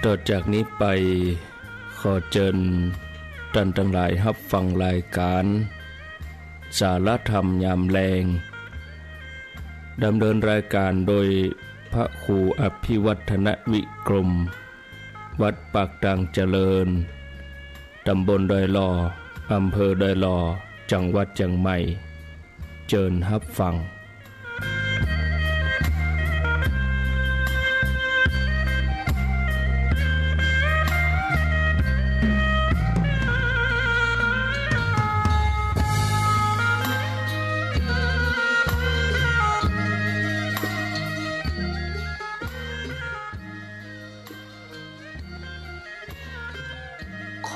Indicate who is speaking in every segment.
Speaker 1: ต่อจากนี้ไปขอเชิญท่านทั้งหลายรับฟังรายการสารธรรมยามแลงดำเนินรายการโดยพระครูอภิวัฒนวิกรมวัดปากดังเจริญตำบลดอยหล่ออำเภอดอยหล่อจังหวัดเชียงใหม่เชิญรับฟัง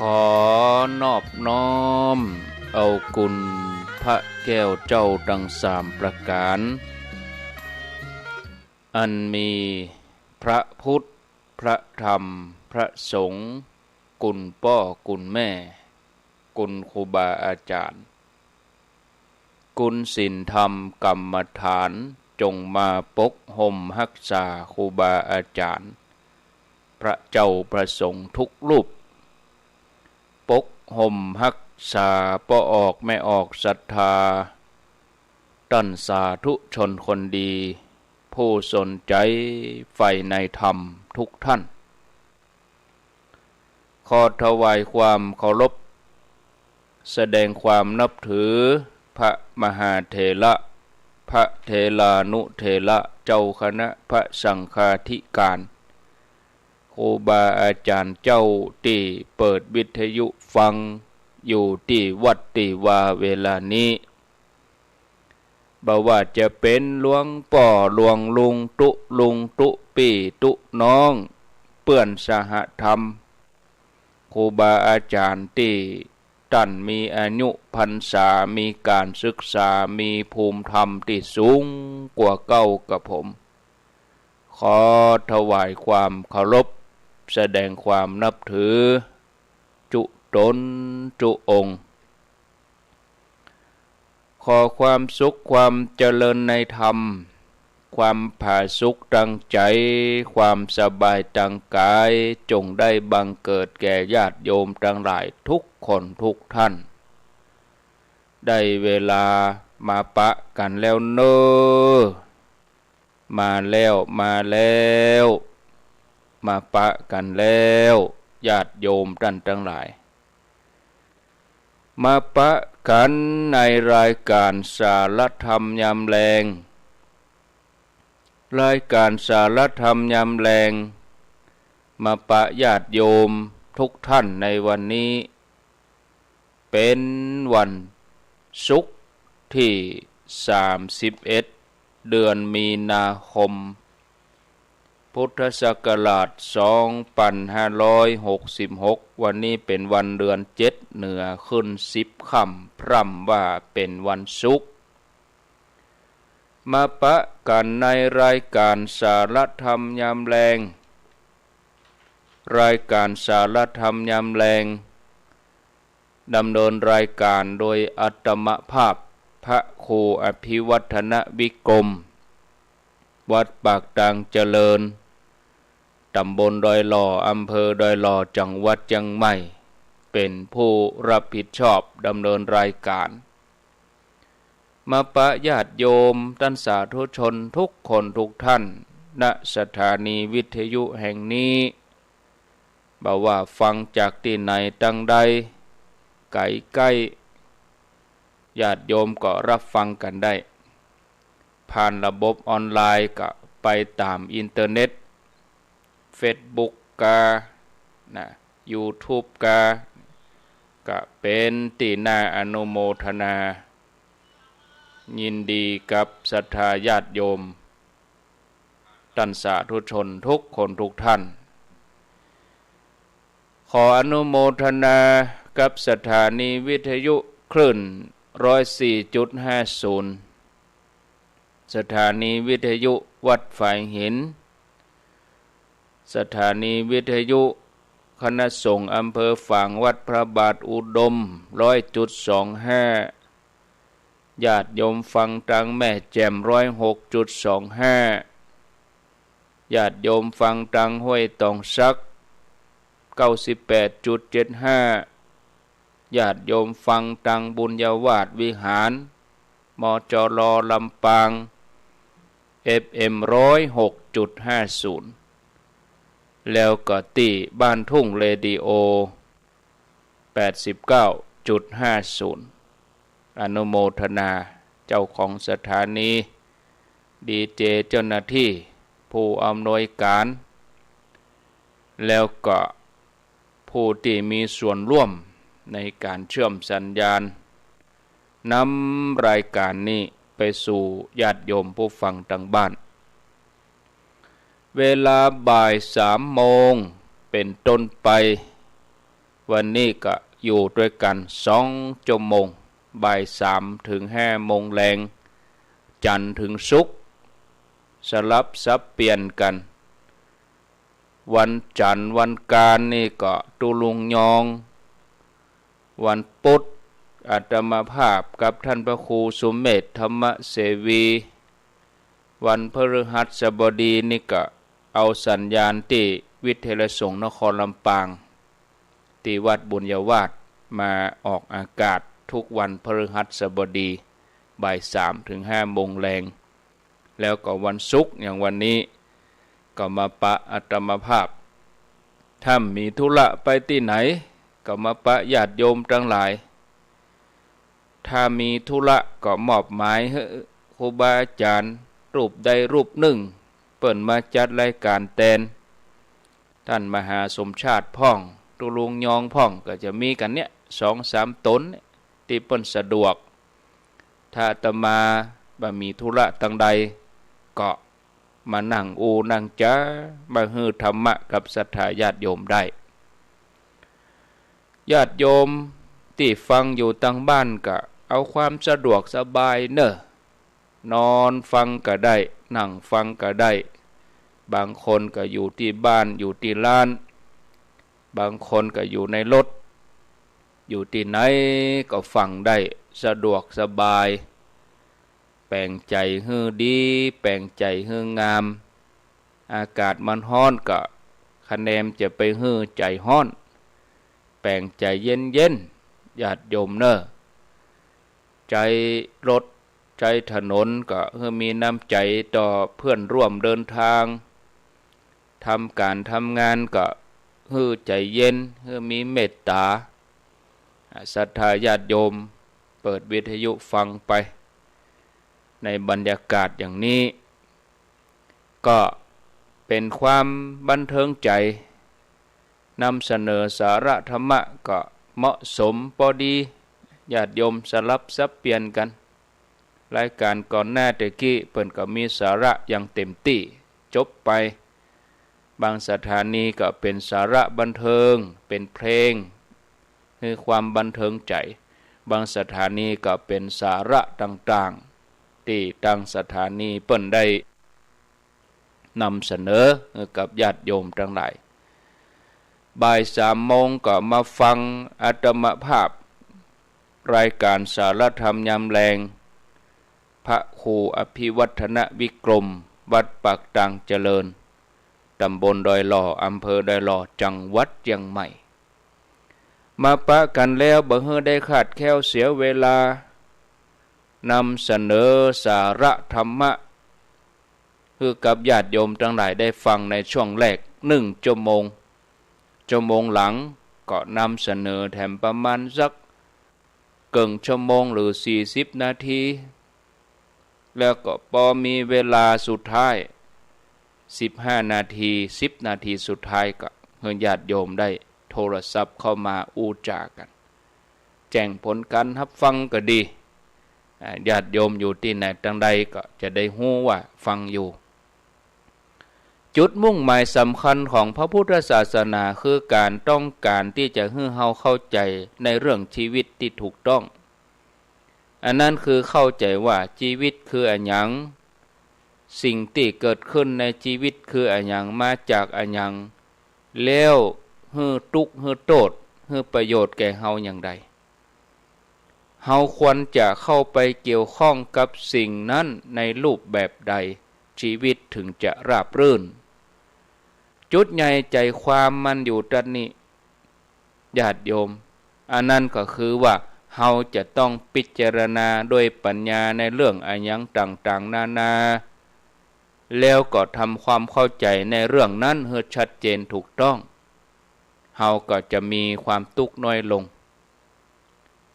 Speaker 1: ขอนอบน้อมเอากุณพระแก้วเจ้าดังสามประการอันมีพระพุทธพระธรรมพระสงฆ์กุณพ่อกุณแม่กุณครูบาอาจารย์กุณศีลธรรมกรรมฐานจงมาปกห่มรักษาครูบาอาจารย์พระเจ้าประสงค์ทุกรูปปกห่มรักษาป้อออกไม่ออกศรัทธาตั้นสาธุชนคนดีผู้สนใจใฝ่ในธรรมทุกท่านขอถวายความเคารพแสดงความนับถือพระมหาเถระพระเถรานุเถระเจ้าคณะพระสังฆาธิการครูบาอาจารย์เจ้าที่เปิดวิทยุฟังอยู่ที่วัดที่ว่าเวลานี้บ่ว่าจะเป็นหลวงป่อหลวงลุงตุปี่ตุน้องเปื้อนสหธรรมครูบาอาจารย์ที่ท่านมีอายุพรรษามีการศึกษามีภูมิธรรมที่สูงกว่าเก่ากับผมขอถวายความเคารพแสดงความนับถือจุตนจุองค์ขอความสุขความเจริญในธรรมความผาสุกตั้งใจความสบายตั้งกายจงได้บังเกิดแก่ญาติโยมทั้งหลายทุกคนทุกท่านได้เวลามาปะกันแล้วเนอมาแล้วมาปะกันแล้วญาติโยมท่านทั้งหลายมาปะกันในรายการสารธรรมยามแลงรายการสารธรรมยามแลงมาปะญาติโยมทุกท่านในวันนี้เป็นวันศุกร์ที่31เดือนมีนาคมพุทธศักราช2566วันนี้เป็นวันเดือน7เหนือขึ้น10ค่ำพร่ำว่าเป็นวันศุกร์มาปะกันในรายการสารธรรมยามแลงรายการสารธรรมยามแลงดำเนินรายการโดยอาตมภาพพระครูอภิวัฒนวิกรมวัดปากดังเจริญตำบลดอยหล่ออำเภอดอยหล่อจังหวัดเชียงใหม่เป็นผู้รับผิดชอบดำเนินรายการมาปะญาติโยมท่านสาธุชนทุกคนทุกท่านณสถานีวิทยุแห่งนี้บ่ว่าฟังจากที่ไหนตั้งใดไกลใกล้ญาติโยมก็รับฟังกันได้ผ่านระบบออนไลน์ก็ไปตามอินเทอร์เน็ตFacebook กานะ YouTube กาก็เป็นที่น่าอนุโมทนายินดีกับศรัทธาญาติโยมท่านสาธุชนทุกคนทุกท่านขออนุโมทนากับสถานีวิทยุคลื่น 104.50 สถานีวิทยุวัดฝายหินสถานีวิทยุคณะสงฆ์อำเภอฝางวัดพระบาทอุดม 100.25 ญาติโยมฟังทางแม่แจ่ม 106.25 ญาติโยมฟังทางห้วยตองซัก ญาติโยมฟังตังบุญญาวาสวิหารมจรลำปาง FM 106.50 แล้วก็ตีบ้านทุ่งเรดิโอ 89.50 อนุโมทนาเจ้าของสถานีดีเจเจ้าหน้าที่ผู้อำนวยการแล้วก็ผู้ที่มีส่วนร่วมในการเชื่อมสัญญาณนำรายการนี้ไปสู่ญาติโยมผู้ฟังทางบ้านเวลาบ่าย3 โมงเป็นต้นไปวันนี้ก็อยู่ด้วยกัน2 ชั่วโมงบ่าย3 ถึง 5 โมงแรงจันทร์ถึงศุกร์สลับสับเปลี่ยนกันวันจันทร์วันการนี่ก็ตุลุงยองวันพุธอาตมาภาพกับท่านพระครูสุเมธธรรมเสวีวันพฤหัสบดีนี่ก็เอาสัญญาณที่วิทยาสงฆ์นครลำปางที่วัดบุญญาวาสมาออกอากาศทุกวันพฤหัสบดีบ่าย3 ถึง 5 โมงแรงแล้วก็วันศุกร์อย่างวันนี้ก็มาปะอาตมาภาพถ้ามีธุระไปที่ไหนก็มาปะญาติโยมทั้งหลายถ้ามีธุระก็มอบหมายให้ครูบาอาจารย์รูปใดรูปหนึ่งเปิ่นมาจัดรายการแทนท่านมหาสมชาติพ่องตุลุงยองพ่องก็จะมีกันเนี่ย2-3 ตนที่เปิ่นสะดวกถ้าอาตมาบ่มีธุระทางใดก็มานั่งนั่งจ้ามาฮือธรรมะกับศรัทธาญาติโยมได้ญาติโยมที่ฟังอยู่ทางบ้านก็เอาความสะดวกสบายเนอะนอนฟังก็ได้นั่งฟังก็ได้บางคนก็อยู่ที่บ้านอยู่ที่ร้านบางคนก็อยู่ในรถอยู่ที่ไหนก็ฟังได้สะดวกสบายแปลงใจฮือดีแปลงใจฮืองามอากาศมันร้อนก็คะแนนจะไปฮือใจร้อนแปลงใจเย็นญาติโยมเนอะใจรถใจถนนก็ฮือมีน้ำใจต่อเพื่อนร่วมเดินทางทำการทำงานก็ฮือใจเย็นฮือมีเมตตาศรัทธาญาติโยมเปิดวิทยุฟังไปในบรรยากาศอย่างนี้ก็เป็นความบันเทิงใจนำเสนอสาระธรรมะก็เหมาะสมพอดีญาติโยมสลับซับเปลี่ยนกันรายการก่อนหน้าตะกี้เปิ่นก็มีสาระอย่างเต็มที่จบไปบางสถานีก็เป็นสาระบันเทิงเป็นเพลงคือความบันเทิงใจบางสถานีก็เป็นสาระต่างๆที่ตั้งสถานีเปิ่นได้นำเสนอกับญาติโยมทั้งหลายบ่าย3 โมงก็มาฟังอาตมาภาพรายการสารธรรมยามแลงพระครูอภิวัฒนวิกรมวัดปากตังเจริญตำบลดอยหล่ออำเภอดอยหล่อจังหวัดเชียงใหม่มาปะกันแล้วบ่ฮื้อได้ขาดแคลวเสียเวลานำเสนอสาระธรรมะคือกับญาติโยมทั้งหลายได้ฟังในช่วงแรก1 ชั่วโมงหลังก็นำเสนอแถมประมาณสักเกินชั่วโมงหรือ40 นาทีแล้วก็พอมีเวลาสุดท้าย15 นาที10 นาทีสุดท้ายก็ให้ญาติโยมได้โทรศัพท์เข้ามาจากันแจ้งผลการรับฟังก็ดีญาติโยมอยู่ที่ไหนทางใดก็จะได้รู้ว่าฟังอยู่จุดมุ่งหมายสำคัญของพระพุทธศาสนาคือการต้องการที่จะให้เฮาเข้าใจในเรื่องชีวิตที่ถูกต้องอันนั้นคือเข้าใจว่าชีวิตคืออะไรหยังสิ่งที่เกิดขึ้นในชีวิตคืออะไรหยังมาจากอะไรหยังแล้วให้ทุกข์ให้โทษให้ประโยชน์แก่เฮาอย่างใดเฮาควรจะเข้าไปเกี่ยวข้องกับสิ่งนั้นในรูปแบบใดชีวิตถึงจะราบรื่นจุดใหญ่ใจความมันอยู่ตรงนี้ ญาติโยมอันนั้นก็คือว่าเฮาจะต้องพิจารณาด้วยปัญญาในเรื่องอันยังต่างๆนานาแล้วก็ทำความเข้าใจในเรื่องนั้นให้ชัดเจนถูกต้องเฮาก็จะมีความทุกข์น้อยลง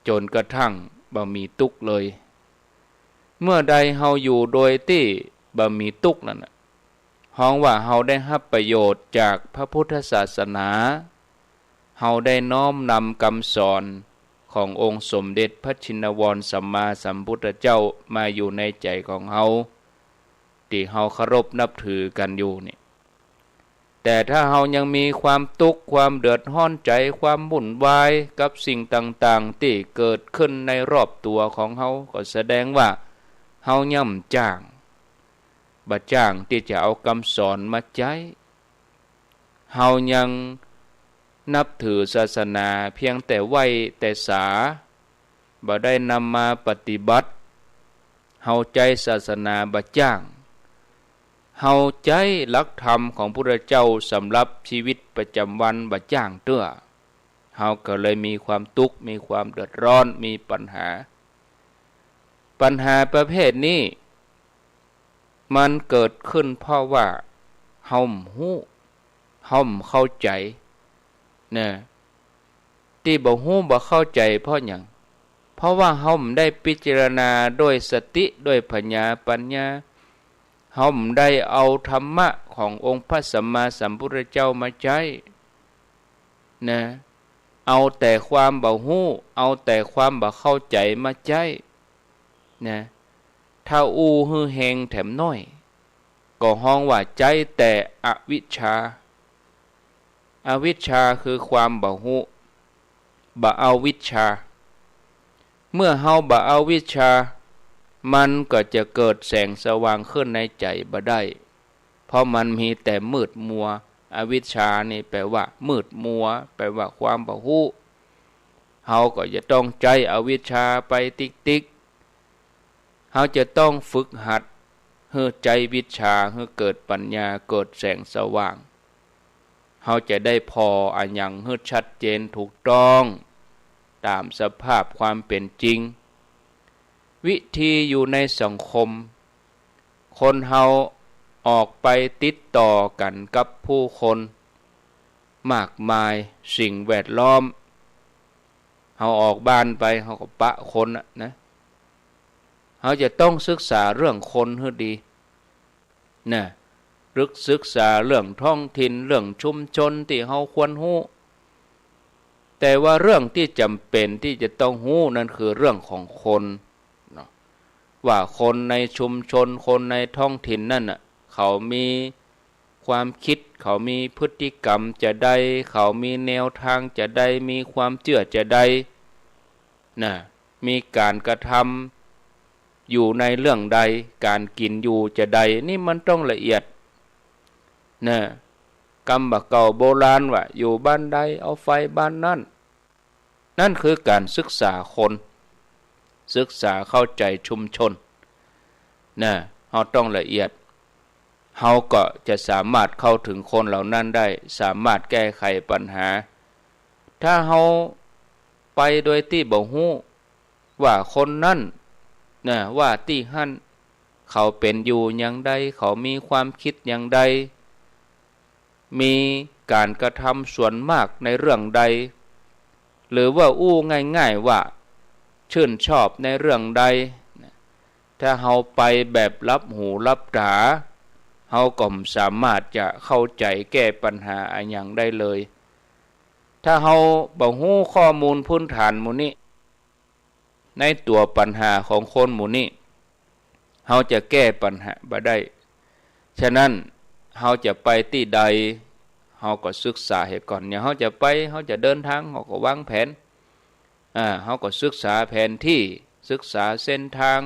Speaker 1: จนกระทั่งบ่มีทุกข์เลยเมื่อใดเฮาอยู่โดยที่บ่มีทุกข์นั่นน่ะฮ้องว่าเฮาได้รับประโยชน์จากพระพุทธศาสนาเฮาได้น้อมนำคำสอนขององค์สมเด็จพระชินวรสัมมาสัมพุทธเจ้ามาอยู่ในใจของเฮาที่เฮาเคารพนับถือกันอยู่นี่แต่ถ้าเฮายังมีความทุกข์ความเดือดร้อนใจความวุ่นวายกับสิ่งต่างๆที่เกิดขึ้นในรอบตัวของเฮาก็แสดงว่าเฮาย่ำจ้างบ่จ้างที่จะเอาคำสอนมาใช้เฮายังนับถือศาสนาเพียงแต่ไหว้แต่สาบ่ได้นำมาปฏิบัติเฮาใจศาสนาบ่จ้างเฮาใจหลักธรรมของพระเจ้าสำหรับชีวิตประจำวันบ่จ้างเตื้อเฮาก็เลยมีความทุกข์มีความเดือดร้อนมีปัญหาประเภทนี้มันเกิดขึ้นเพราะว่าเฮาฮู้เฮาเข้าใจนะที่บ่ฮู้บ่เข้าใจเพราะหยังเพราะว่าเฮาได้พิจารณาด้วยสติด้วยปัญญาเฮาได้เอาธรรมะขององค์พระสัมมาสัมพุทธเจ้ามาใช้นะเอาแต่ความบ่ฮู้เอาแต่ความบ่เข้าใจมาใช้นะถ้าอูฮือแหงแถมน้อยก็ฮ้องว่าใจแต่อวิชชาคือความบ่ฮู้บ่เอาวิชชาเมื่อเฮาบ่เอาวิชชามันก็จะเกิดแสงสว่างขึ้นในใจบ่ได้เพราะมันมีแต่มืดมัวอวิชชานี่แปลว่ามืดมัวแปลว่าความบ่ฮู้เฮาก็จะต้องใจอวิชชาไปติ๊กๆเฮาจะต้องฝึกหัดให้ใจวิชชาให้เกิดปัญญาเกิดแสงสว่างเฮาจะได้พออันหยังให้ชัดเจนถูกต้องตามสภาพความเป็นจริงวิธีอยู่ในสังคมคนเฮาออกไปติดต่อกันกับผู้คนมากมายสิ่งแวดล้อมเฮาออกบ้านไปเฮาก็ปะคนนะเฮาจะต้องศึกษาเรื่องคนให้ดีนะศึกษาเรื่องท้องถิ่นเรื่องชุมชนที่เฮาควรรู้แต่ว่าเรื่องที่จำเป็นที่จะต้องรู้นั่นคือเรื่องของคนว่าคนในชุมชนคนในท้องถิ่นนั่นน่ะเขามีความคิดเขามีพฤติกรรมจะได้เขามีแนวทางจะได้มีความเชื่อจะได้นะมีการกระทำอยู่ในเรื่องใดการกินอยู่จะใดนี่มันต้องละเอียดนะกรรมเก่าโบราณว่าอยู่บ้านใดเอาไฟบ้านนั้นนั่นคือการศึกษาคนศึกษาเข้าใจชุมชนนะเฮาต้องละเอียดเฮาก็จะสามารถเข้าถึงคนเหล่านั้นได้สามารถแก้ไขปัญหาถ้าเฮาไปโดยที่บ่ฮู้ว่าคนนั้นนะว่าที่หั่นเขาเป็นอยู่อย่างใดเขามีความคิดอย่างใดมีการกระทำส่วนมากในเรื่องใดหรือว่าอู้ง่ายๆว่าชื่นชอบในเรื่องใดถ้าเฮาไปแบบรับหูรับตาเฮาก็สามารถจะเข้าใจแก้ปัญหาอันหยังได้เลยถ้าเฮาบ่ฮู้ข้อมูลพื้นฐานหมู่นี้ในตัวปัญหาของคนหมู่นี้เฮาจะแก้ปัญหาบ่ได้ฉะนั้นเฮาจะไปที่ใดเฮาก็ศึกษาให้ก่อนเนี่ยเฮาจะไปเฮาจะเดินทางเฮาก็วางแผนเฮาก็ศึกษาแผนที่ศึกษาเส้นทาง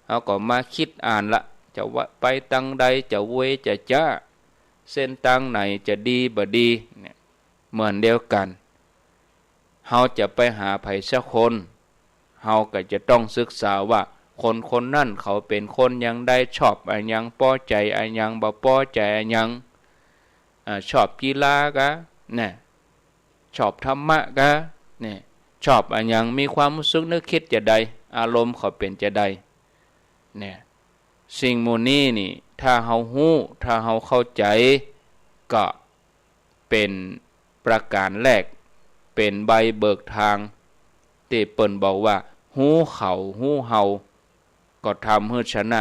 Speaker 1: เฮาก็มาคิดอ่านละจะว่าไปทางใดจะเวจะจ้าเส้นทางไหนจะดีบ่ดีเนี่ยเหมือนเดียวกันเฮาจะไปหาไผสักคนเฮาก็จะต้องศึกษาว่าคนนั่นเขาเป็นคนยังได้ชอบอันยังพอใจอันยังบ่พอใจอันยังชอบกีฬากะเนี่ย ชอบธรรมะกะเนี่ยชอบอันยังมีความรู้สึกนึกคิดจะใดอารมณ์เขาเป็นจะใดเนี่ยสิ่งมูนี้นี่ถ้าเฮาฮู้ถ้าเฮาเข้าใจก็เป็นประการแรกเป็นใบเบิกทางที่เปิ้นบอกว่าฮู้เขาฮู้เฮาก็ทำให้ชนะ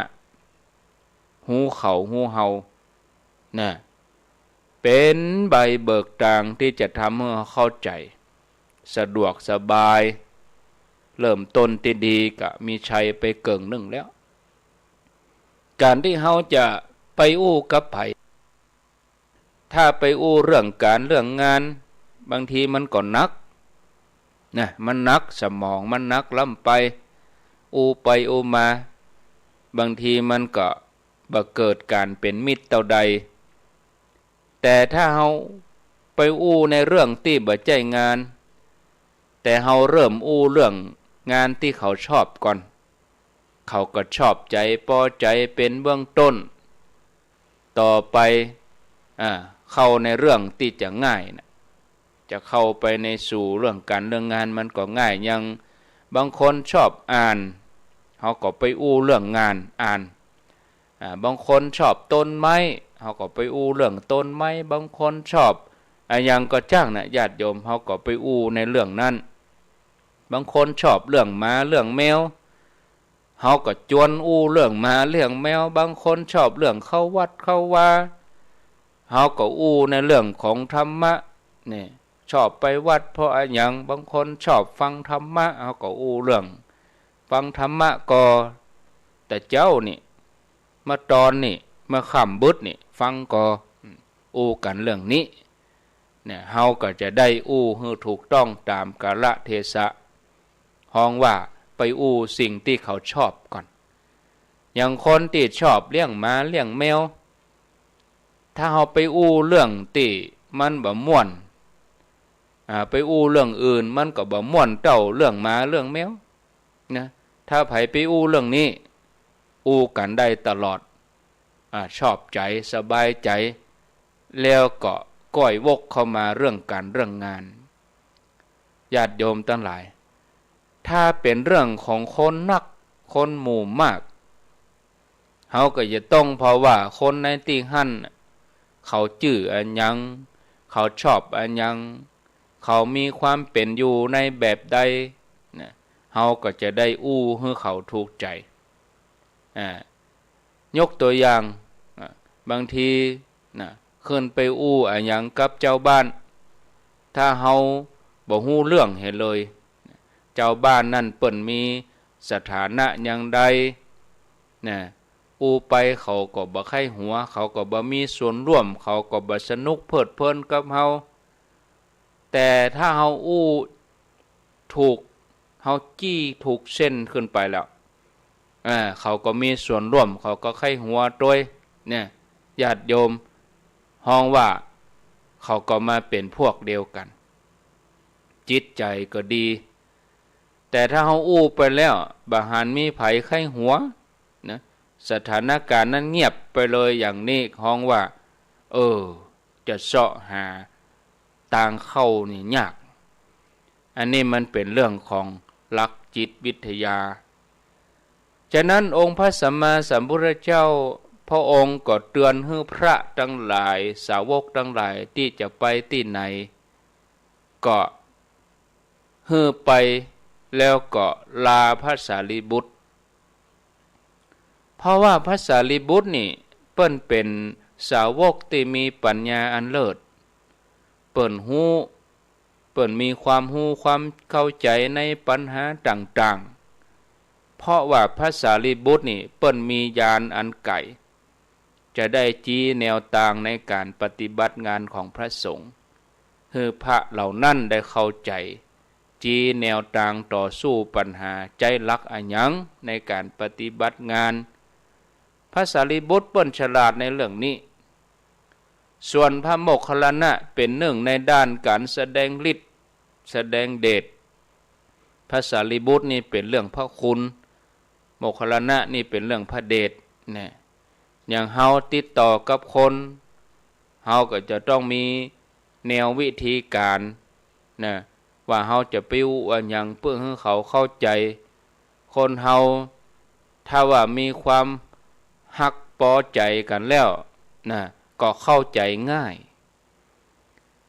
Speaker 1: ฮู้เขาฮู้เฮานะเป็นใบเบิกทางที่จะทำให้เข้าใจสะดวกสบายเริ่มต้นที่ดีก็มีชัยไปเกิงหนึ่งแล้วการที่เฮาจะไปอู้กับไผถ้าไปอู้เรื่องการเรื่องงานบางทีมันก็นักนะมันนักสมองมันนักล้ำไปอู้ไปอู้มาบางทีมันก็บ่เกิดการเป็นมิตรเท่าใดแต่ถ้าเฮาไปอู้ในเรื่องที่บ่ใจงานแต่เฮาเริ่มอู้เรื่องงานที่เขาชอบก่อนเขาก็ชอบใจพอใจเป็นเบื้องต้นต่อไปเข้าในเรื่องที่จะง่ายนะจะเข้าไปในสู่เรื่องการเรื่องงานมันก็ง่ายยังบางคนชอบอ่านเขาก็ไปอู้เรื่องงานอ่านบางคนชอบต้นไม้เขาก็ไปอู้เรื่องต้นไม้บางคนชอบยังก็จ้างนะญาติโยมเขาก็ไปอู้ในเรื่องนั้นบางคนชอบเรื่องหมาเรื่องแมวเขาก็จวนอู้เรื่องหมาเรื่องแมวบางคนชอบเรื่องเข้าวัดเข้าวาเขาก็อู้ในเรื่องของธรรมะนี่ชอบไปวัดเพราะอะไรอย่างบางคนชอบฟังธรรมะเขาก็อู้เรื่องฟังธรรมะก็แต่เจ้านี่มาตอนนี่มาค่ำบึดนี่ฟังก็อู้กันเรื่องนี้เนี่ยเฮาก็จะได้อู้ให้ถูกต้องตามกาลเทศะห้องว่าไปอู้สิ่งที่เขาชอบก่อนอย่างคนที่ชอบเลี้ยงหมาเลี้ยงแมวถ้าเฮาไปอู้เรื่องที่มันบ่ม่วนไปอู้เรื่องอื่นมันก็บ่ม่วนเจ้าเรื่องหมาเรื่องแมวนะถ้าไผไปอู้เรื่องนี้อู้กันได้ตลอดชอบใจสบายใจแล้วก็ก้อยวกเข้ามาเรื่องการเรื่องงานญาติโยมทั้งหลายถ้าเป็นเรื่องของคนนักคนหมู่มากเขาก็จะต้องเพราะว่าคนในที่หั่นเขาจื้ออันยังเขาชอบอันยังเขามีความเป็นอยู่ในแบบใดเขาก็จะได้อู้ให้เขาถูกใจยกตัวอย่างบางทีขึ้นไปอู้อันยังกับเจ้าบ้านถ้าเฮาบ่ฮู้เรื่องเห็นเลยเจ้าบ้านนั่นเปิ้นมีสถานะอย่างใดอู้ไปเขาก็บ่ไข้หัวเขาก็บ่มีส่วนร่วมเขาก็บ่สนุกเพลิดเพลินกับเฮาแต่ถ้าเฮาอู้ถูกเฮาจี้ถูกเส้นขึ้นไปแล้วเขาก็มีส่วนร่วมเขาก็ไข้หัวด้วยเนี่ยญาติโยมห้องว่าเขาก็มาเป็นพวกเดียวกันจิตใจก็ดีแต่ถ้าเขาอู้ไปแล้วบาหารมีไผไข้หัวนะสถานการณ์นั้นเงียบไปเลยอย่างนี้ห้องว่าจะเสาะหาทางเข้านี่ยากอันนี้มันเป็นเรื่องของหลักจิตวิทยาฉะนั้นองค์พระสัมมาสัมพุทธเจ้าพระองค์ก็เตือนให้พระทั้งหลายสาวกทั้งหลายที่จะไปที่ไหนก็ให้ไปแล้วก็ลาพระสารีบุตรเพราะว่าพระสารีบุตรนี่เปิ้นเป็นสาวกที่มีปัญญาอันเลิศเปิ้นมีความรู้ความเข้าใจในปัญหาต่างๆเพราะว่าพระสารีบุตรนี่เปิ้นมีญาณอันไกลจะได้ชี้แนวทางในการปฏิบัติงานของพระสงฆ์ให้พระเหล่านั้นได้เข้าใจชี้แนวทางต่อสู้ปัญหาใจรักอันยังในการปฏิบัติงานพระสารีบุตรเปิ้นฉลาดในเรื่องนี้ส่วนพระโมคคัลลานะเป็นหนึ่งในด้านการแสดงฤทธิ์แสดงเดชพระสารีบุตรนี่เป็นเรื่องพระคุณโมคคัลลานะนี่เป็นเรื่องพระเดชเนี่ยอย่างเฮาติดต่อกับคนเฮาก็จะต้องมีแนววิธีการ นะว่าเฮาจะปิ้วอันหยังเพื่อให้เขาเข้าใจคนเฮาถ้าว่ามีความฮักพอใจกันแล้วนะก็เข้าใจง่าย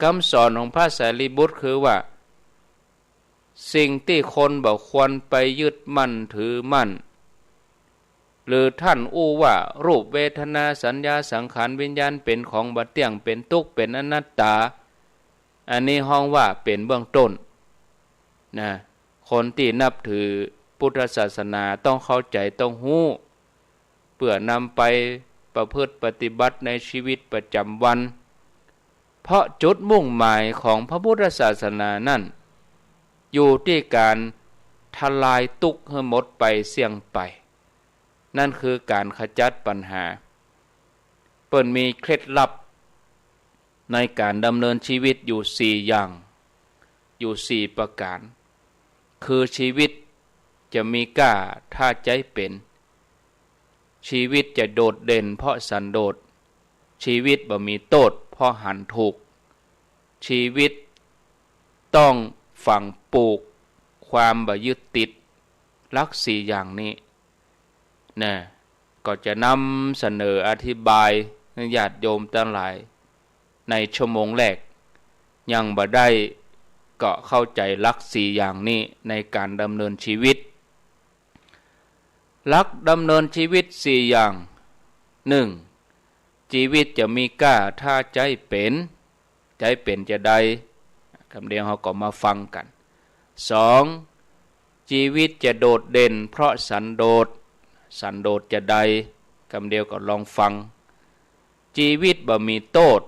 Speaker 1: คำสอนของพระสารีบุตรคือว่าสิ่งที่คนบ่ควรไปยึดมั่นถือมั่นหรือท่านอู้ว่ารูปเวทนาสัญญาสังขารวิญญาณเป็นของบ่เที่ยงเป็นทุกข์เป็นอนัตตาอันนี้ห้องว่าเป็นเบื้องต้นนะคนที่นับถือพุทธศาสนาต้องเข้าใจต้องรู้เพื่อนำไปประพฤติปฏิบัติในชีวิตประจำวันเพราะจุดมุ่งหมายของพระพุทธศาสนานั่นอยู่ที่การทลายทุกข์ให้หมดไปเสี่ยงไปนั่นคือการขจัดปัญหาเปิ้นมีเคล็ดลับในการดำเนินชีวิตอยู่4อย่างอยู่4ประการคือชีวิตจะมีกล้าถ้าใจเป็นชีวิตจะโดดเด่นเพราะสันโดษชีวิตบ่มีโทษเพราะหันถูกชีวิตต้องฝังปลูกความบ่ยึดติดลัก4อย่างนี้นะก็จะนำเสนออธิบายให้ญาติโยมทั้งหลายในชั่วโมงแรกยังบ่ได้ก็เข้าใจลัก4อย่างนี้ในการดำเนินชีวิตลักดำเนินชีวิต4อย่าง 1. ชีวิตจะมีกล้าถ้าใจเป็นจะใดคำเดียวเราก็มาฟังกัน 2. ชีวิตจะโดดเด่นเพราะสันโดษจะใดคำเดียวก็ลองฟังชีวิตบ่มีโทษ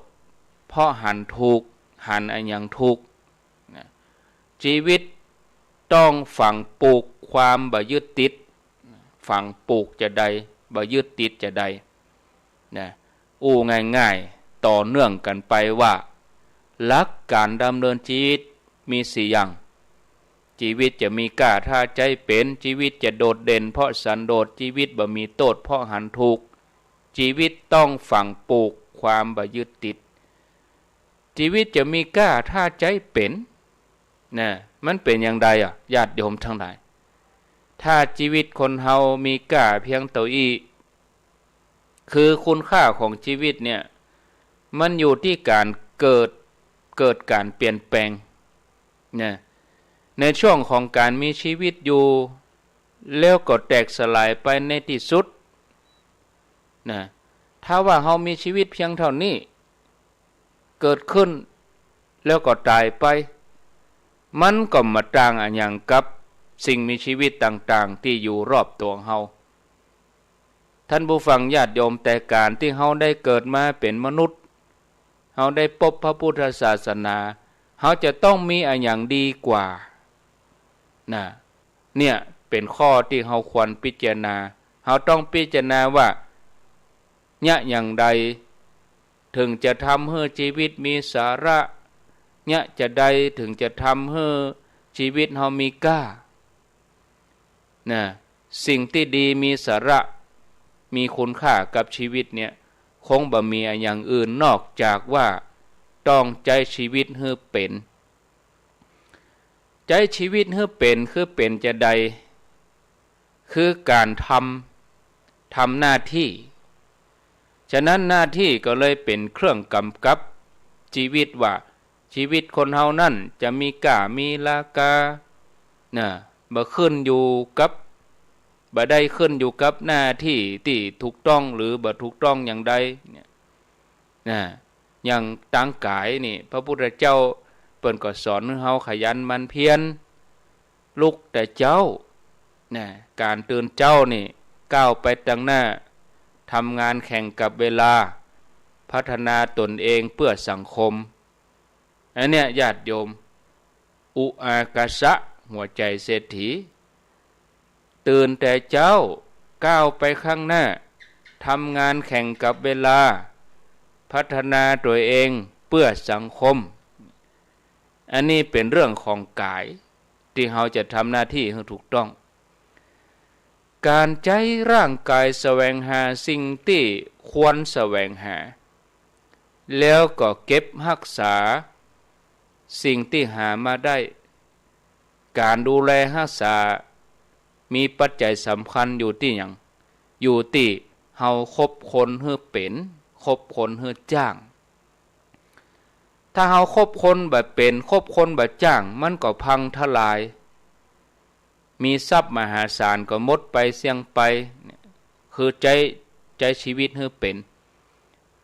Speaker 1: เพราะหันถูกหันอันยังถูกชีวิตต้องฝังปลูกความบ่ยึดติดฝังปลูกจะใดบ่ยึดติดจะใดนะอู้ง่ายๆต่อเนื่องกันไปว่าหลักการดำเนินชีวิตมี4อย่างชีวิตจะมีกล้าถ้าใจเป็นชีวิตจะโดดเด่นเพราะสันโดษชีวิตบ่มีโทษเพราะหันถูกชีวิตต้องฝังปลูกความบ่ยึดติดชีวิตจะมีกล้าถ้าใจเป็นนะมันเป็นอย่างใดญาติโยมทั้งหลายถ้าชีวิตคนเฮามีกล้าเพียงตัวอีคือคุณค่าของชีวิตเนี่ยมันอยู่ที่การเกิดการเปลี่ยนแปลงนะในช่วงของการมีชีวิตอยู่แล้วก็แตกสลายไปในที่สุดนะถ้าว่าเฮามีชีวิตเพียงเท่านี้เกิดขึ้นแล้วก็ตายไปมันก็มาต่างอันหยังกับสิ่งมีชีวิตต่างๆที่อยู่รอบตัวเฮาท่านผู้ฟังญาติโยมแต่การที่เฮาได้เกิดมาเป็นมนุษย์เฮาได้พบพระพุทธศาสนาเฮาจะต้องมีอันหยังดีกว่านะเนี่ยเป็นข้อที่เฮาควรพิจารณาเฮาต้องพิจารณาว่าเนี่ยอย่างใดถึงจะทำให้ชีวิตมีสาระเนี่ยจะใดถึงจะทำให้ชีวิตเฮามีค่านะสิ่งที่ดีมีสาระมีคุณค่ากับชีวิตเนี่ยคงบ่มีอย่างอื่นนอกจากว่าต้องใจชีวิตให้เป็นใจชีวิตให้เป็นคือเป็นจะใดคือการทำหน้าที่ฉะนั้นหน้าที่ก็เลยเป็นเครื่องกำกับชีวิตว่าชีวิตคนเฮานั่นจะมีกล้ามีราคานะบ่ขึ้นอยู่กับบ่ได้ขึ้นอยู่กับหน้าที่ที่ถูกต้องหรือบ่ถูกต้องอย่างใดเนี่ยนะอย่างตั้งกายนี่พระพุทธเจ้าเปิ้นก็สอนให้เฮาขยันหมั่นเพียรลุกแต่เจ้านะการตื่นเจ้านี่ก้าวไปข้างหน้าทำงานแข่งกับเวลาพัฒนาตนเองเพื่อสังคมอันเนี้ยญาติโยมอุอากาสะหัวใจเศรษฐีตื่นแต่เจ้าก้าวไปข้างหน้าทำงานแข่งกับเวลาพัฒนาตัวเองเพื่อสังคมอันนี้เป็นเรื่องของกายที่เราจะทำหน้าที่ให้ถูกต้องการใช้ร่างกายแสวงหาสิ่งที่ควรแสวงหาแล้วก็เก็บรักษา สิ่งที่หามาได้การดูแลรักษามีปัจจัยสำคัญอยู่ที่หยังอยู่ที่เฮาคบคนเฮือเป็นคบคนเฮือจ้างถ้าเฮาคบคนแบบเป็นคบคนแบบจ้างมันก็พังทลายมีทรัพย์มหาศาลก็หมดไปเสี่ยงไปคือใจชีวิตเฮือเป็น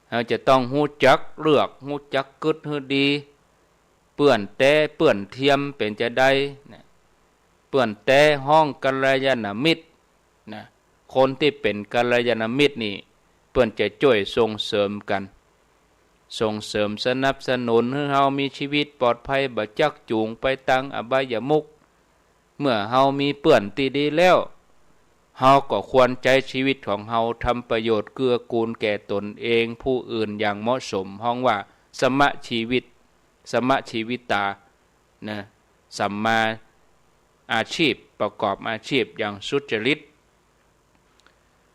Speaker 1: เราจะต้องฮู้จักเลือกฮู้จักกึดเฮือดีเปื้อนแต่เปื้อนเทียมเป็นจะได้เปื้อนแต่ห้องกัลยาณมิตรนะคนที่เป็นกัลยาณมิตรนี่เปื้อนจะช่วยส่งเสริมกันส่งเสริมสนับสนุนให้เฮามีชีวิตปลอดภัยบ่จักจูงไปตั้งอบายมุขเมื่อเฮามีเปื้อนที่ดีแล้วเฮาก็ควรใจชีวิตของเฮาทำประโยชน์เกื้อกูลแก่ตนเองผู้อื่นอย่างเหมาะสมห้องว่าสมะชีวิตสมะชีวิตานะสัมมาอาชีพประกอบอาชีพอย่างสุจริต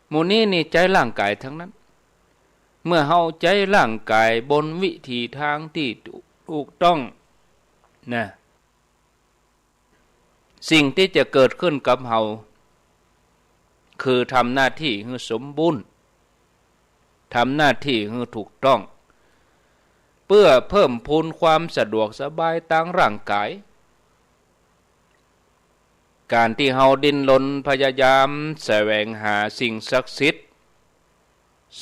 Speaker 1: หมู่นี้นี่ใจร่างกายทั้งนั้นเมื่อเฮาใจร่างกายบนวิธีทางที่ถูกต้องนะสิ่งที่จะเกิดขึ้นกับเฮาคือทำหน้าที่ให้สมบูรณ์ทำหน้าที่ให้ถูกต้องเพื่อเพิ่มพูนความสะดวกสบายทางร่างกายการที่เฮาดิ้นรนพยายามแสวงหาสิ่งศักดิ์สิทธิ์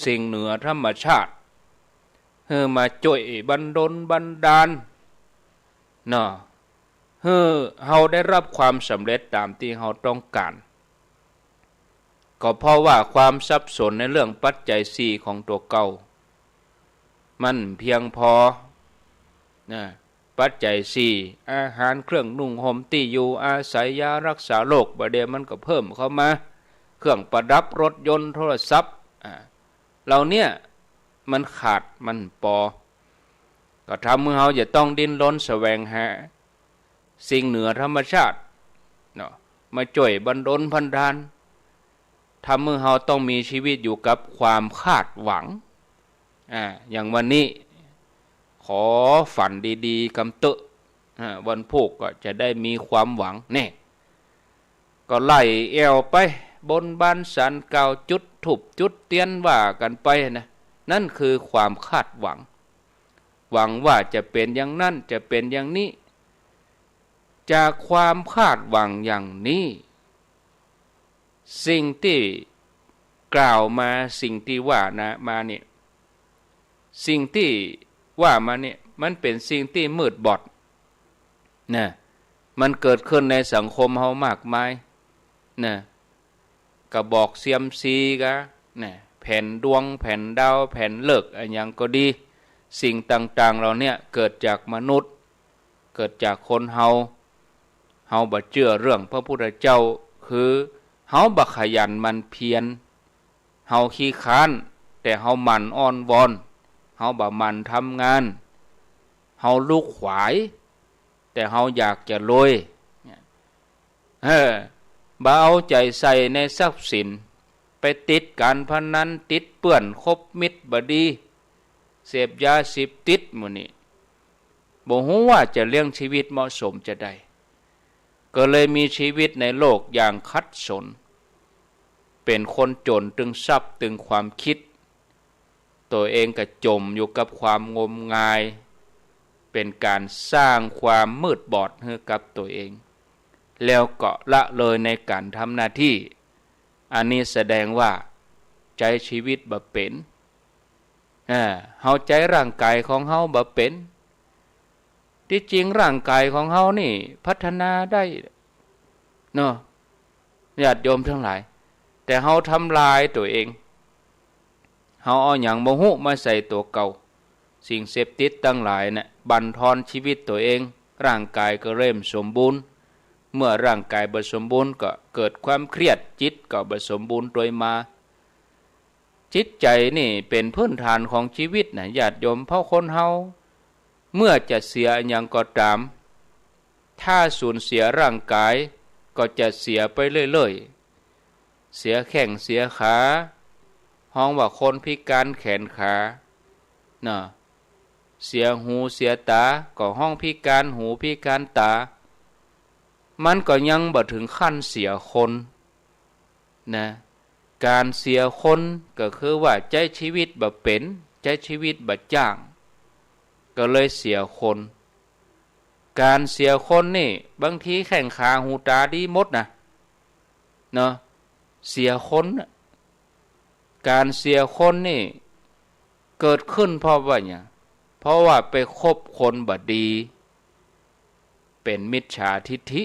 Speaker 1: สิ่งเหนือธรรมชาติเพื่อมาช่วยบันดลบันดาลเนาะเพื่อเฮาได้รับความสำเร็จตามที่เฮาต้องการก็เพราะว่าความสับสนในเรื่องปัจจัยสี่ของตัวเก่ามันเพียงพอนะปัจจัยสี่อาหารเครื่องนุ่งห่มที่อยู่อาศัยยารักษาโรคประเดี๋ยวมันก็เพิ่มเข้ามาเครื่องประดับรถยนต์โทรศัพท์เราเนี่ยมันขาดมันปอก็ทำให้เราจะต้องดิ้นรนแสวงหาสิ่งเหนือธรรมชาติเนาะมาช่วยบันดลพันดาลทำให้เราต้องมีชีวิตอยู่กับความคาดหวังอย่างวันนี้ขอฝันดีๆกำเตอะวันพุธก็จะได้มีความหวังแน่ก็ไล่แอวไปบนบานสันเก่าจุดถูกจุดเตียนว่ากันไปนะนั่นคือความคาดหวังหวังว่าจะเป็นอย่างนั้นจะเป็นอย่างนี้จากความคาดหวังอย่างนี้สิ่งที่กล่าวมาสิ่งที่ว่านะมาเนี่ยสิ่งที่ว่ามาเนี่ยมันเป็นสิ่งที่มืดบอดนะมันเกิดขึ้นในสังคมเฮามากมายนะกระบอกเซียมซีกะนะแผ่นดวงแผ่นดาวแผ่นเลิกอะไรอย่างก็ดีสิ่งต่างๆเราเนี่ยเกิดจากมนุษย์เกิดจากคนเฮาบ่เชื่อเรื่องพระพุทธเจ้าคือเฮาบ่ขยันมันเพียรเฮาขี้ค้านแต่เฮาหมั่นอ้อนวอนเฮาบ่หมั่นทำงานเฮาลูกขวายแต่เฮาอยากจะรวยบ่เอาใจใส่ในทรัพย์สินไปติดการพนันติดเปื้อนคบมิตรบดีเสพยาเสพติดหมู่นี้บ่ฮู้ว่าจะเลี้ยงชีวิตเหมาะสมจะได้ก็เลยมีชีวิตในโลกอย่างขัดสนเป็นคนจนตึงทรัพย์ตึงความคิดตัวเองก็จมอยู่กับความงมงายเป็นการสร้างความมืดบอดให้กับตัวเองแล้วก็ละเลยในการทำหน้าที่อันนี้แสดงว่าใจชีวิตบ่เป็นเฮาใจร่างกายของเฮาบ่เป็นที่จริงร่างกายของเฮานี่พัฒนาได้เนาะญาติโยมทั้งหลายแต่เฮาทำลายตัวเองเฮาเอาหยังบ่ฮู้มาใส่ตัวเก่าสิ่งเสพติดทั้งหลายน่ะบั่นทอนชีวิตตัวเองร่างกายก็เริ่มสมบูรณ์เมื่อร่างกายบ่สมบูรณ์ก็เกิดความเครียดจิตก็บ่สมบูรณ์โดยมาจิตใจนี่เป็นพื้นฐานของชีวิตนะญาติโยมเพราะคนเฮาเมื่อจะเสียหยังก็ตามถ้าสูญเสียร่างกายก็จะเสียไปเรื่อยๆเสียแข้งเสียขาห้องว่าคนพิการแขนขานะ เสียหูเสียตาก็ห้องพิการหูพิการตามันก็ยังบ่ถึงขั้นเสียคนนะการเสียคนก็คือว่าใจชีวิตบ่เป็นใจชีวิตบ่จ้างก็เลยเสียคนการเสียคนนี่บางทีแข้งขาหูตาดีหมดนะเนาะเสียคนการเสียคนนี่เกิดขึ้นเพราะว่าเนี่ยเพราะว่าไปคบคนบ่ดีเป็นมิจฉาทิฐิ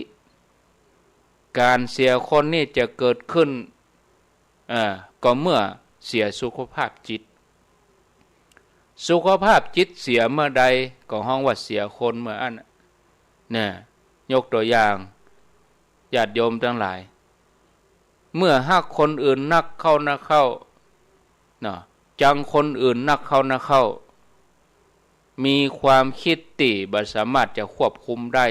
Speaker 1: การเสียคนนี่จะเกิดขึ้นก็เมื่อเสียสุขภาพจิตสุขภาพจิตเสียเมื่อใดก็ห้องว่าเสียคนเมื่ออันเนี่ยยกตัวอย่างญาติโยมทั้งหลายเมื่อหักคนอื่นนักเข้านักเข้าเนาะจังคนอื่นนักเข้านักเข้ามีความคิดติบ่สามารถจะควบคุมได้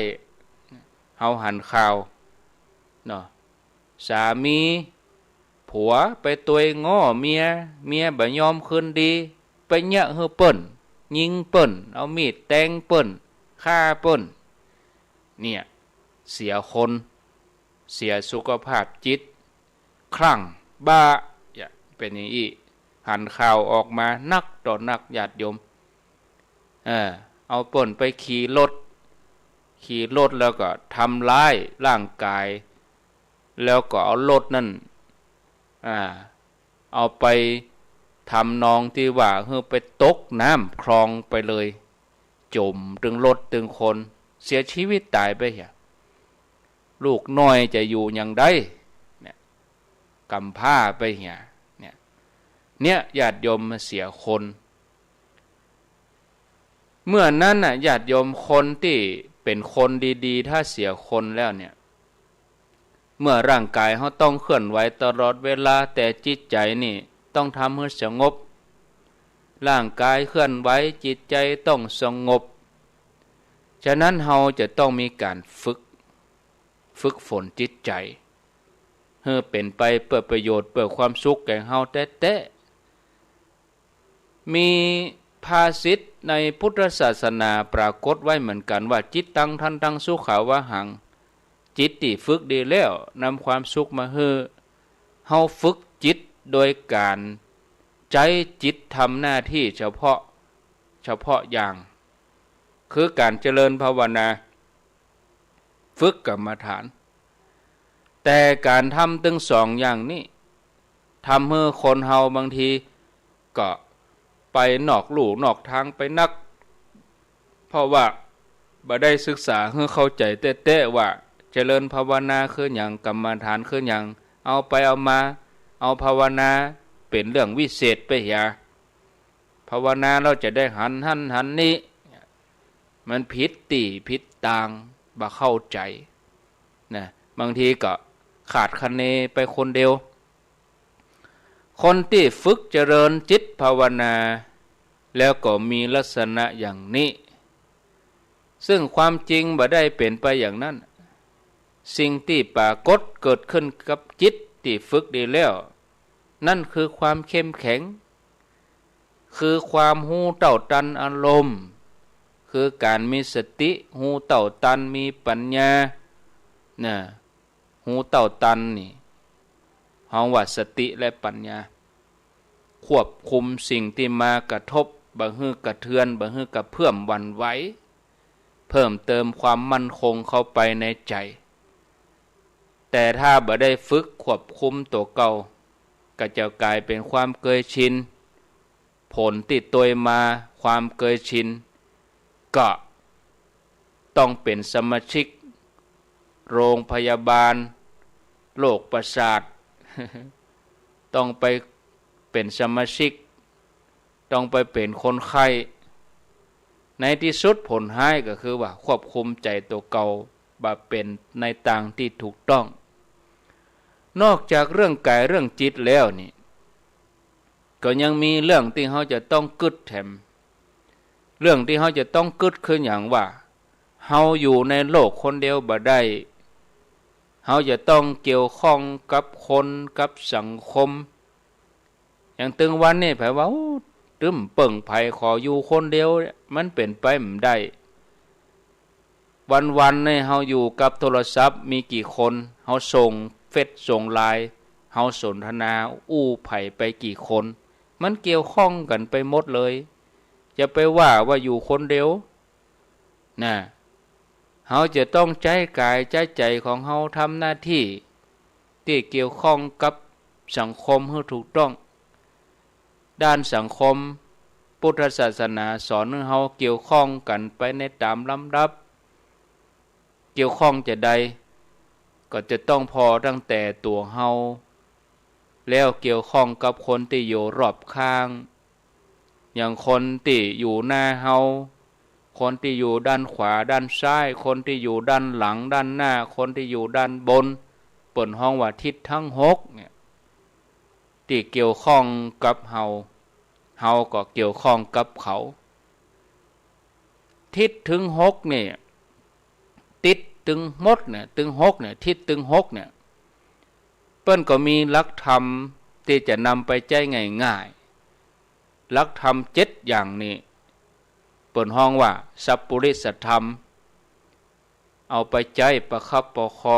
Speaker 1: เฮาหันข่าวเนาะสามีผัวไปตัวง้อเมียบ่ยอมคืนดีไปแยะเฮอเปิ้นยิงเปิ้นเอามีดแทงเปิ้นฆ่าเปิ้นเนี่ยเสียคนเสียสุขภาพจิตคลั่งบ้าเป็นอย่างนี้หันข่าวออกมานักต่อนักญาติโยมเอาเปิ้นไปขี่รถแล้วก็ทำร้ายร่างกายแล้วก็เอารถนั่นเอาไปทำนองที่ว่าไปตกน้ำคลองไปเลยจมตึงรถตึงคนเสียชีวิตตายไปเหี้ยลูกน้อยจะอยู่อย่างใดเนี่ยกำพร้าไปเหี้ยเนี่ยญาติโยมมาเสียคนเมื่อนั้นน่ะญาติโยมคนที่เป็นคนดีๆถ้าเสียคนแล้วเนี่ยเมื่อร่างกายเขาต้องเคลื่อนไหวตลอดเวลาแต่จิตใจนี่ต้องทำให้สงบร่างกายเคลื่อนไหวจิตใจต้องสงบฉะนั้นเราจะต้องมีการฝึกฝนจิตใจให้เป็นไปเพื่อประโยชน์เพื่อความสุขแก่เราแท้ๆมีภาษิตในพุทธศาสนาปรากฏไว้เหมือนกันว่าจิตตังทันตังสุขาวะหังจิตที่ฝึกดีแล้วนำความสุขมาให้เฮาฝึกจิตโดยการใจจิตทำหน้าที่เฉพาะอย่างคือการเจริญภาวนาฝึกกรรมฐานแต่การทำทั้งสองอย่างนี้ทำให้คนเฮาบางทีก็ไปนอกลู่นอกทางไปนักเพราะว่าบ่ได้ศึกษาให้เข้าใจแท้ๆว่าเจริญภาวนาคืออย่างกรรมฐานคืออย่างเอาไปเอามาเอาภาวนาเป็นเรื่องวิเศษไปเหียภาวนาเราจะได้หันนี้มันผิดผิดต่างบ่เข้าใจนะบางทีก็ขาดคะเนไปคนเดียวคนที่ฝึกเจริญจิตภาวนาแล้วก็มีลักษณะอย่างนี้ซึ่งความจริงบ่ได้เป็นไปอย่างนั้นสิ่งที่ปรากฏเกิดขึ้นกับจิตที่ฝึกดีแล้วนั่นคือความเข้มแข็งคือความหูเต่าตันอารมณ์คือการมีสติหูเต่าตันมีปัญญาหูเต่าตันนี่เฮาว่าสติและปัญญาควบคุมสิ่งที่มากระทบบ่ฮื้อกระเทือนบ่ฮื้อกระเพื่อมหวั่นไหวเพิ่มเติมความมั่นคงเข้าไปในใจแต่ถ้าบ่ได้ฝึกควบคุมตัวเก่าก็จะกลายเป็นความเคยชินผลติดตัวมาความเคยชินก็ต้องเป็นสมาชิกโรงพยาบาลโรคประสาท ต้องไปเป็นสมาชิกต้องไปเป็นคนไข้ในที่สุดผลหายก็คือว่าควบคุมใจตัวเก่าบ่เป็นในทางที่ถูกต้องนอกจากเรื่องกายเรื่องจิตแล้วนี่ก็ยังมีเรื่องที่เขาจะต้องกึดแถมเรื่องที่เขาจะต้องกึดคืออย่างว่าเขาอยู่ในโลกคนเดียวบ่ได้เขาจะต้องเกี่ยวข้องกับคนกับสังคมอย่างตึงวันนี่แปลว่า ตึ้มเปิ่งไผขออยู่คนเดียวมันเป็นไปไม่ได้วันๆเนี่ยเฮาอยู่กับโทรศัพท์มีกี่คนเฮาส่งเฟซส่งไลน์เฮาสนทนาอู้ไผไปกี่คนมันเกี่ยวข้องกันไปหมดเลยจะไปว่าอยู่คนเดียวนะเฮาจะต้องใจกายใจใจของเฮาทำหน้าที่ที่เกี่ยวข้องกับสังคมให้ถูกต้องด้านสังคมพุทธศาสนาสอนให้เฮาเกี่ยวข้องกันไปในตามลำดับเกี่ยวข้องจะใดก็จะต้องพอตั้งแต่ตัวเฮาแล้วเกี่ยวข้องกับคนที่อยู่รอบข้างอย่างคนที่อยู่หน้าเฮาคนที่อยู่ด้านขวาด้านซ้ายคนที่อยู่ด้านหลังด้านหน้าคนที่อยู่ด้านบนเปิ่นห้องว่าทิศทั้ง6เนี่ยที่เกี่ยวข้องกับเฮาก็เกี่ยวข้องกับเขาทิศถึง6เนี่ยติดถึงหมดเนี่ยถึง6เนี่ยทิศถึง6เนี่ยเปิ้นก็มีหลักธรรมที่จะนำไปใจง่ายๆหลักธรรม7อย่างนี้เปิ้นห้องว่าสัพพุริสธรรมเอาไปใจประคับประคอง